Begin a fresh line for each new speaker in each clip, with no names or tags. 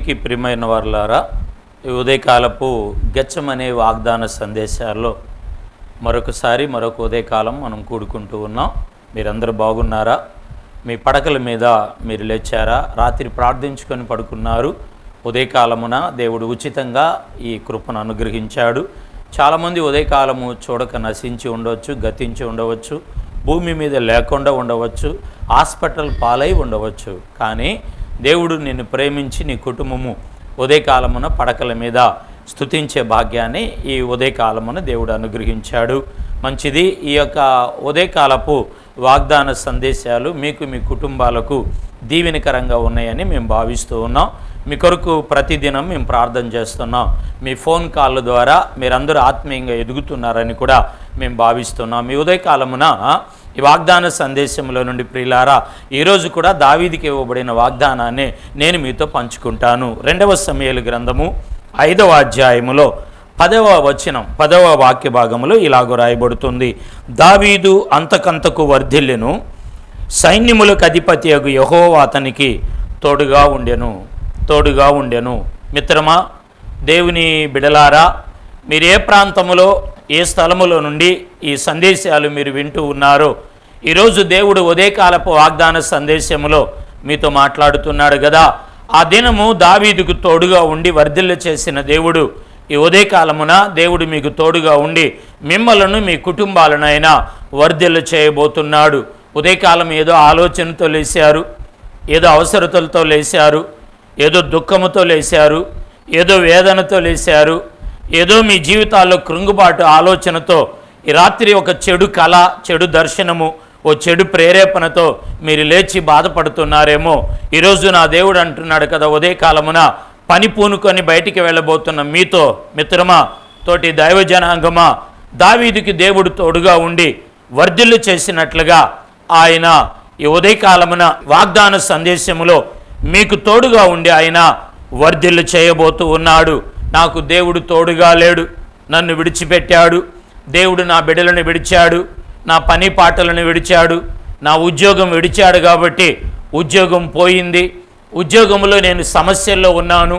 దేవునికి ప్రియమైన వారలారా, ఈ ఉదయకాలపు గెచ్చమనే వాగ్దాన సందేశాల్లో మరొక ఉదయకాలం మనం కూడుకుంటూ ఉన్నాం. మీరందరూ బాగున్నారా? మీ పడకల మీద మీరు లేచారా? రాత్రి ప్రార్థించుకొని పడుకున్నారు. ఉదయకాలమున దేవుడు ఉచితంగా ఈ కృపను అనుగ్రహించాడు. చాలామంది ఉదయకాలము చూడక నశించి ఉండవచ్చు, గతించి ఉండవచ్చు, భూమి మీద లేకుండా ఉండవచ్చు, హాస్పిటల్ పాలై ఉండవచ్చు. కానీ దేవుడు నిన్ను ప్రేమించి నీ కుటుంబము ఉదయకాలమున పడకల మీద స్తుతించే భాగ్యాన్ని ఈ ఉదయకాలమున దేవుడు అనుగ్రహించాడు. మంచిది. ఈ యొక్క ఉదయకాలపు వాగ్దాన సందేశాలు మీకు మీ కుటుంబాలకు దీవెనకరంగా ఉన్నాయని మేము భావిస్తూ ఉన్నాం. మీ కొరకు ప్రతిదినం మేము ప్రార్థన చేస్తున్నాం. మీ ఫోన్ కాళ్ళ ద్వారా మీరందరూ ఆత్మీయంగా ఎదుగుతున్నారని కూడా మేము భావిస్తున్నాం. ఈ ఉదయకాలమున ఈ వాగ్దాన సందేశంలో నుండి ప్రియులారా, ఈరోజు కూడా దావీదుకి ఇవ్వబడిన వాగ్దానాన్ని నేను మీతో పంచుకుంటాను. 2వ సమూయేలు గ్రంథము 5వ అధ్యాయములో 10వ వచనం 10వ వాక్య భాగములో ఇలాగ రాయబడుతుంది. దావీదు అంతకంతకు వర్ధిల్లెను, సైన్యములకు అధిపతియగు యెహోవా అతనికి తోడుగా ఉండెను. మిత్రమా, దేవుని బిడలారా, మీరు ఏ ప్రాంతములో ఏ స్థలములో నుండి ఈ సందేశాలు మీరు వింటూ ఉన్నారో, ఈరోజు దేవుడు ఉదయకాలపు వాగ్దాన సందేశములో మీతో మాట్లాడుతున్నాడు కదా. ఆ దినము దావీదుకు తోడుగా ఉండి వర్ధిల్ల చేసిన దేవుడు ఈ ఉదయకాలమున దేవుడు మీకు తోడుగా ఉండి మిమ్మలను మీ కుటుంబాలనైనా వర్ధిల్ల చేయబోతున్నాడు. ఉదయకాలం ఏదో ఆలోచనతో లేచారు, ఏదో అవసరతలతో లేచారు, ఏదో దుఃఖముతో లేచారు, ఏదో వేదనతో లేచారు, ఏదో మీ జీవితాల్లో కృంగుబాటు ఆలోచనతో ఈ రాత్రి ఒక చెడు కళ, చెడు దర్శనము, ఓ చెడు ప్రేరేపణతో మీరు లేచి బాధపడుతున్నారేమో. ఈరోజు నా దేవుడు అంటున్నాడు కదా, ఉదయకాలమున పని పూనుకొని బయటికి వెళ్ళబోతున్న మీతో, మిత్రమా, తోటి దైవజనాంగమా, దావీదుకి దేవుడు తోడుగా ఉండి వర్ధిల్లు చేసినట్లుగా ఆయన ఈ ఉదయకాలమున వాగ్దాన సందేశములో మీకు తోడుగా ఉండి ఆయన వర్ధిల్లు చేయబోతూ ఉన్నాడు. నాకు దేవుడు తోడుగా లేడు, నన్ను విడిచిపెట్టాడు, దేవుడు నా బిడ్డలను విడిచాడు, నా పని పాటలను విడిచాడు, నా ఉద్యోగం విడిచాడు, కాబట్టి ఉద్యోగం పోయింది, ఉద్యోగంలో నేను సమస్యల్లో ఉన్నాను,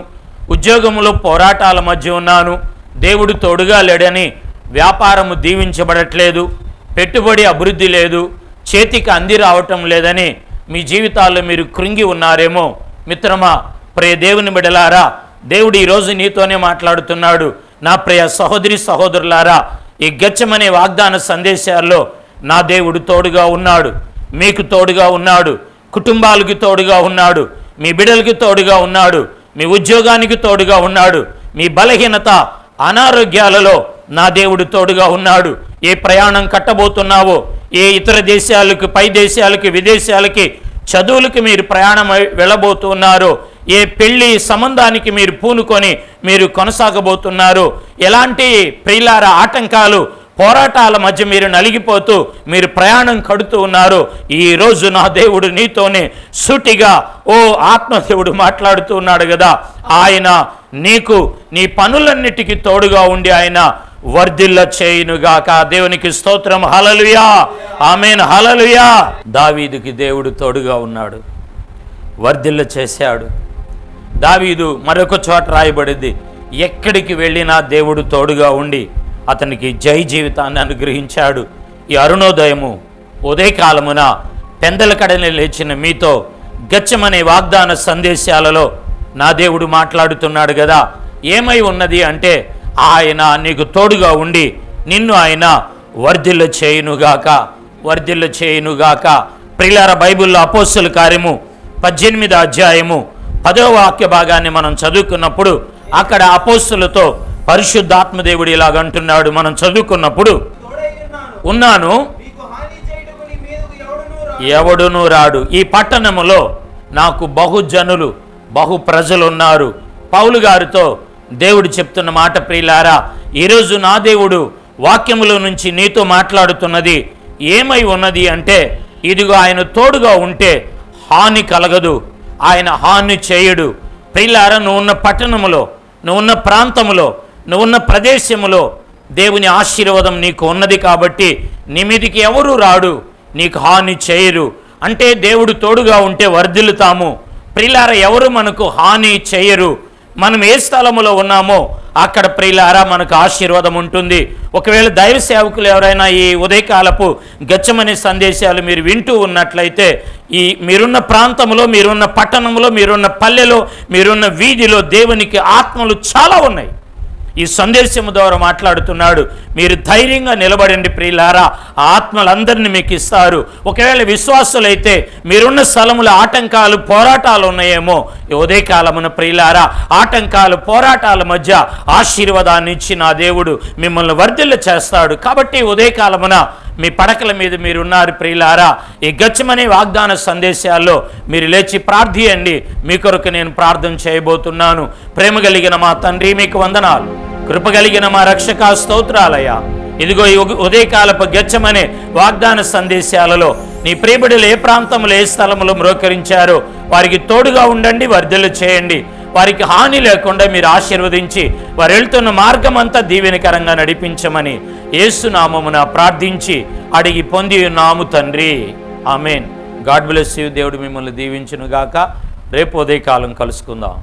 ఉద్యోగంలో పోరాటాల మధ్య ఉన్నాను, దేవుడు తోడుగా లేడని వ్యాపారము దీవించబడట్లేదు, పెట్టుబడి అభివృద్ధి లేదు, చేతికి అంది రావటం లేదని మీ జీవితాల్లో మీరు కృంగి ఉన్నారేమో. మిత్రమా, ప్రియ దేవుని బిడ్డలారా, దేవుడు ఈరోజు నీతోనే మాట్లాడుతున్నాడు. నా ప్రియ సహోదరి సహోదరులారా, ఈ గెచ్చమనే వాగ్దాన సందేశాల్లో నా దేవుడు తోడుగా ఉన్నాడు, మీకు తోడుగా ఉన్నాడు, కుటుంబాలకి తోడుగా ఉన్నాడు, మీ బిడ్డలకి తోడుగా ఉన్నాడు, మీ ఉద్యోగానికి తోడుగా ఉన్నాడు, మీ బలహీనత అనారోగ్యాలలో నా దేవుడు తోడుగా ఉన్నాడు. ఏ ప్రయాణం కట్టబోతున్నావో, ఏ ఇతర దేశాలకు, పై దేశాలకి, విదేశాలకి, చదువులకి మీరు ప్రయాణం వెళ్ళబోతున్నారో, ఏ పెళ్లి సంబంధానికి మీరు పూనుకొని మీరు కొనసాగబోతున్నారు, ఎలాంటి ప్రియులార ఆటంకాలు, పోరాటాల మధ్య మీరు నలిగిపోతూ మీరు ప్రయాణం కడుతూ ఉన్నారు, ఈరోజు నా దేవుడు నీతోనే సూటిగా ఓ ఆత్మదేవుడు మాట్లాడుతూ ఉన్నాడు కదా. ఆయన నీకు నీ పనులన్నిటికీ తోడుగా ఉండి ఆయన వర్ధిల్ల చేయునుగాక. దేవునికి స్తోత్రం. హల్లెలూయా, ఆమేన్, హల్లెలూయా. దావీదుకి దేవుడు తోడుగా ఉన్నాడు, వర్ధిల్ల చేశాడు. దావీదు మరొక చోట రాయబడింది, ఎక్కడికి వెళ్ళినా దేవుడు తోడుగా ఉండి అతనికి జై జీవితాన్ని అనుగ్రహించాడు. ఈ అరుణోదయము ఉదయకాలమున పెందల కడని లేచిన మీతో గెచ్చమనే వాగ్దాన సందేశాలలో నా దేవుడు మాట్లాడుతున్నాడు కదా. ఏమై ఉన్నది అంటే, ఆయన నీకు తోడుగా ఉండి నిన్ను ఆయన వర్ధిల్ల చేయునుగాక. ప్రియులార, బైబిల్లో అపోస్తలుల కార్యము 18వ అధ్యాయము 10వ వాక్య భాగాన్ని మనం చదువుకున్నప్పుడు అక్కడ అపోస్తలులతో పరిశుద్ధాత్మదేవుడు ఇలాగంటున్నాడు. మనం చదువుకున్నప్పుడు, ఉన్నాను, ఎవడునూ రాడు. ఈ పట్టణములో నాకు బహుజనులు, బహు ప్రజలు ఉన్నారు. పౌలు గారితో దేవుడు చెప్తున్న మాట, ప్రియులారా, ఈరోజు నా దేవుడు వాక్యములో నుంచి నీతో మాట్లాడుతున్నది ఏమై ఉన్నది అంటే, ఇదిగో ఆయన తోడుగా ఉంటే హాని కలగదు, ఆయన హాని చేయడు. ప్రియులారా, నువ్వున్న పట్టణములో, నువ్వున్న ప్రాంతములో, నువ్వున్న ప్రదేశములో దేవుని ఆశీర్వాదం నీకు ఉన్నది కాబట్టి నీ మీదికి ఎవరు రాడు, నీకు హాని చేయరు. అంటే దేవుడు తోడుగా ఉంటే వర్ధిల్లుతాము, ప్రియులారా ఎవరు మనకు హాని చేయరు. మనం ఏ స్థలములో ఉన్నామో అక్కడ ప్రియులారా మనకు ఆశీర్వాదం ఉంటుంది. ఒకవేళ దైవ సేవకులు ఎవరైనా ఈ ఉదయకాలపు గెత్సేమనే సందేశాలు మీరు వింటూ ఉన్నట్లయితే, ఈ మీరున్న ప్రాంతంలో, మీరున్న పట్టణంలో, మీరున్న పల్లెలో, మీరున్న వీధిలో దేవునికి ఆత్మలు చాలా ఉన్నాయి. ఈ సందేశం ద్వారా మాట్లాడుతున్నాడు. మీరు ధైర్యంగా నిలబడండి ప్రియులారా, ఆ ఆత్మలందరినీ మీకు ఇస్తారు. ఒకవేళ విశ్వాసులైతే మీరున్న స్థలములో ఆటంకాలు, పోరాటాలు ఉన్నాయేమో, ఈ ఉదయకాలమున ప్రియులారా ఆటంకాలు, పోరాటాల మధ్య ఆశీర్వాదాన్ని ఇచ్చి నా దేవుడు మిమ్మల్ని వర్ధిల్ల చేస్తాడు. కాబట్టి ఉదయకాలమున మీ పడకల మీద మీరున్నారు ప్రియులారా, ఈ గెత్సేమనే వాగ్దాన సందేశాల్లో మీరు లేచి ప్రార్థియండి. మీ కొరకు నేను ప్రార్థన చేయబోతున్నాను. ప్రేమ కలిగిన మా తండ్రి, మీకు వందనాలు. కృప కలిగిన మా రక్షక, స్తోత్రాలయ్యా. ఇదిగో ఈ ఉదయకాలపు గెత్సేమనే వాగ్దాన సందేశాలలో నీ ప్రియబిడ్డలు ఏ ప్రాంతంలో, ఏ స్థలంలో మ్రోకరించారో వారికి తోడుగా ఉండండి, వర్ధిల్ల చేయండి. వారికి హాని లేకుండా మీరు ఆశీర్వదించి వారు వెళ్తున్న మార్గం అంతా దీవెనకరంగా నడిపించమని యేసు నామమున ప్రార్థించి అడిగి పొంది ఉన్నాము తండ్రి, ఆమేన్. God bless you. దేవుడు మిమ్మల్ని దీవించును గాక. రేపు ఉదయకాలం కలుసుకుందాం.